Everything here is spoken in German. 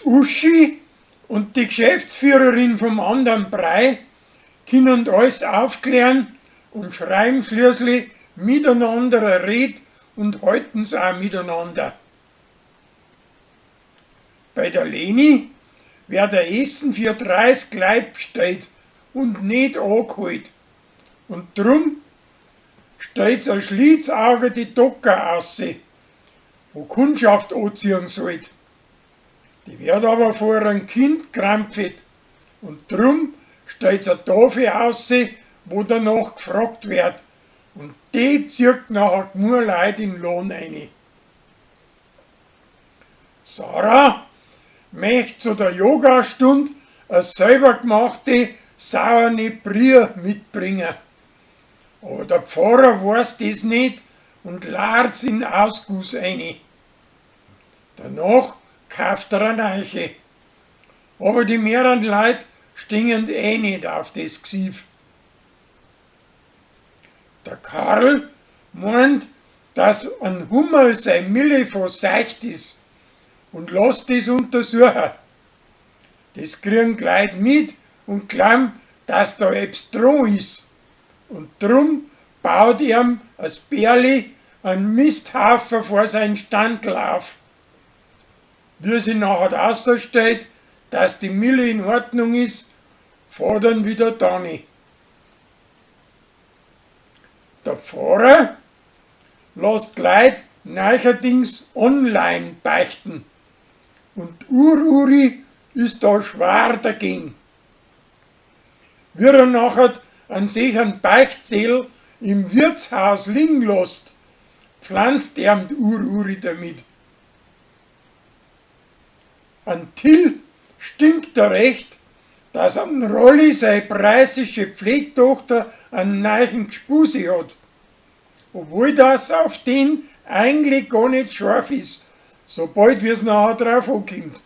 Uschi und die Geschäftsführerin vom anderen Brei können alles aufklären und schreiben schließlich miteinander eine Rede und halten's auch miteinander. Bei der Leni wird ein Essen für 30 Leib bestellt und nicht angeholt. Und drum stellt's ein Schlitzauge die Docker aus, wo Kundschaft anziehen soll. Die wird aber vor einem Kind krampft und drum stellt's eine Tafel aus, wo danach gefragt wird. Und die zieht nachher nur Leute in den Lohn ein. Sarah möchte zu der Yogastunde eine selber gemachte saure Brie mitbringen. Aber der Pfarrer weiß das nicht und ladert's in den Ausguss ein. Danach kauft er eine neue. Aber die mehreren Leute stehen nicht auf das Gesief. Der Karl meint, dass ein Hummel sein Milli verseucht ist und lässt das untersuchen. Das kriegen die Leute mit und glauben, dass da etwas dran ist. Und drum baut ihm als Bärli einen Misthaufen vor seinen Standl auf. Wie sie nachher ausstellt, dass die Milli in Ordnung ist, fährt dann wieder Dani. Der Pfarrer lässt die Leute neuerdings online beichten. Und Uri ist da schwer dagegen. Wie er nachher an sich einen Beichtzettel im Wirtshaus liegen lässt, pflanzt er die Uri damit. An Till stinkt er recht, dass an Rolli seine preisische Pflegtochter einen neuen Gspusi hat. Obwohl das auf den eigentlich gar nicht scharf ist, sobald wir es nachher drauf ankommt.